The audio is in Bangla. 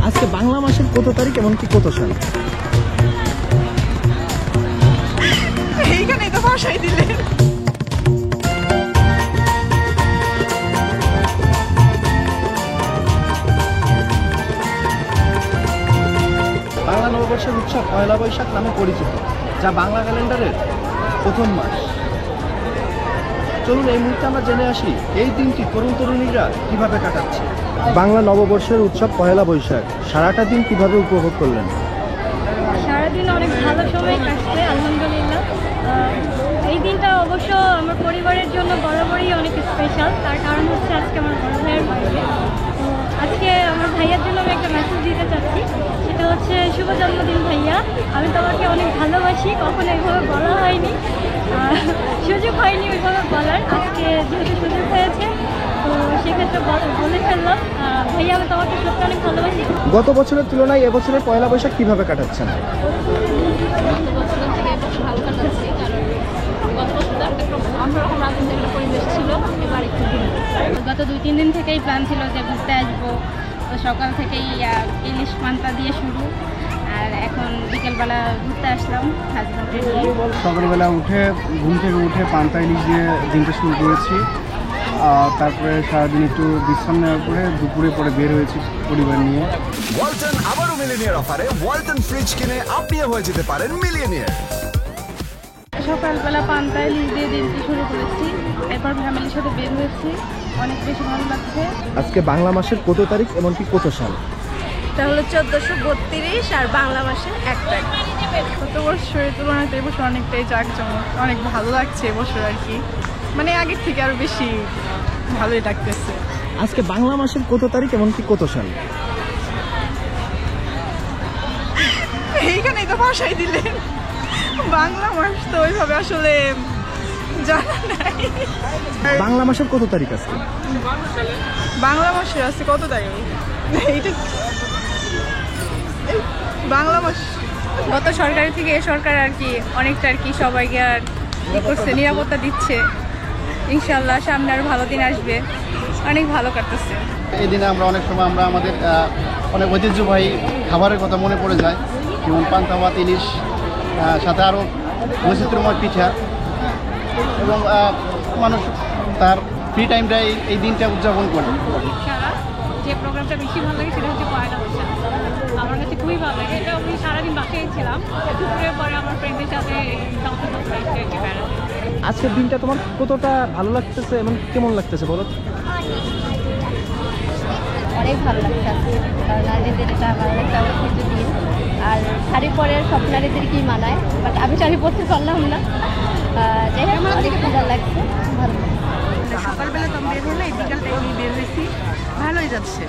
আজকে বাংলা মাসের কত তারিখ এমনকি কত সাল? এইখানে তো ভাষাই দিলেন। বাংলা নববর্ষের উৎসব পয়লা বৈশাখ নামে পরিচিত, যা বাংলা ক্যালেন্ডারের প্রথম মাস। চলুন এই মুহূর্তে আমরা জেনে আসি এই দিনটি তরুণ তরুণীরা কিভাবে কাটাচ্ছে। বাংলা নববর্ষের উৎসব পয়লা বৈশাখ, সারাটা দিন কিভাবে উপভোগ করলেন? সারাদিন অনেক ভালো সময় কাটছে আলহামদুলিল্লাহ। এই দিনটা অবশ্য আমার পরিবারের জন্য বরাবরই অনেক স্পেশাল। তার কারণ হচ্ছে আজকে আমার বড় ভাইয়ের বার্থডে। তো আজকে আমার ভাইয়ার জন্য আমি একটা মেসেজ দিতে চাচ্ছি, সেটা হচ্ছে শুভ জন্মদিন ভাইয়া, আমি তোমাকে অনেক ভালোবাসি। কখনো এইভাবে বলা হয়নি, সুযোগ হয়নি ওইভাবে বলার। আজকে যেহেতু সুযোগ হয়েছে তো সেক্ষেত্রে বলে ফেললাম, ভাইয়া আমি তোমাকে সত্যি অনেক ভালোবাসি। গত বছরের তুলনায় এবছরের পয়লা বৈশাখ কিভাবে কাটাচ্ছেন? গত বছরের থেকে একটু ভালো কাটাচ্ছি, কারণ গত বছর তো একটা অন্যরকম রাজনৈতিক একটা পরিবেশ ছিল, এবার একটু গত 2-3 দিন থেকেই প্ল্যান ছিল যে ঘুরতে আসবো। তো সকাল থেকেই ইলিশ পান্তা দিয়ে শুরু, আর এখন বিকেলবেলা ঘুরতে আসলাম হাজব্যান্ডের নিয়ে। সকালবেলা উঠে ঘুম থেকে উঠে পান্তা ইলিশ দিয়ে দিনটা শুরু করেছি। তারপরে সারাদিন একটু বিশ্রাম নেওয়ার পরে দুপুরে পরে বের হয়েছি পরিবার নিয়ে। ওয়ালটন আবারও মিলিয়নিয়ার অফারে ওয়ালটন ফ্রিজ কিনে আপনিও হয়ে যেতে পারেন মিলিয়নিয়ার। সকালবেলা পান্তা ইলিশ দিয়ে দিনটি শুরু করেছি, এরপর ফ্যামিলির সাথে বের হয়েছি, অনেক বেশি ভালো লাগছে। আজকে বাংলা মাসের কত তারিখ এমনকি কত সাল? এটা হলো 1432 আর বাংলা মাসের 1 তারিখ। গত বছরের তুলনায় এবছর অনেকটাই জাঁকজমক, অনেক ভালো লাগছে এবছর আর কি, মানে আগের থেকে আরো বেশি ভালোই লাগতেছে। আজকে বাংলা মাসের কত তারিখ এমনকি কত সাল? এইখানেই তো ভাষাই দিলেন। বাংলা মাস তো ওইভাবে আসলে জানা নাই। বাংলা মাসের কত তারিখ আজকে? বাংলা মাসের আছে কত তারিখ? এইটা বাংলা মাস গত সরকারের থেকে এ সরকার আর কি অনেকটা আর কি সবাইকে আর ই করছে, নিরাপত্তা দিচ্ছে। ইনশাল্লাহ সামনে আরো ভালো দিন আসবে, অনেক ভালো কাটতেছে। এই দিনে আমরা অনেক সময় আমাদের অনেক ঐতিহ্যবাহী খাবারের কথা মনে পড়ে যায়, যেমন পান্তা ভাত, ইলিশ, সাথে আরও বৈচিত্র্যময় পিঠা, এবং মানুষ তার ফ্রি টাইমটা এই দিনটা উদযাপন করে। সারা যে প্রোগ্রামটা বেশি ভালো লাগে সেটা হচ্ছে পয়লা বৈশাখ। আমার কাছে খুবই ভালো লাগে। এটা আমি সারাদিন বাসায় ছিলাম, দুপুরের পরে আমার ফ্রেন্ডের সাথে বেড়াতে। আজকের দিনটা তোমার কতটা ভালো লাগতেছে এবং কেমন লাগতেছে বলো? অনেক ভালো লাগছে আজকে, কারণ নারীদের এটা ভালো একটা ঐতিহ্য দিন। আর শাড়ি পরে সব নারীদেরকেই মানায়, বাট আমি শাড়ি পরতে পারলাম না। যাই হোক অনেক ভালো লাগছে, ভালো লাগছে। সকালবেলা তো বের হলে বিকাল টাইমে বের হয়েছি, ভালোই যাচ্ছে।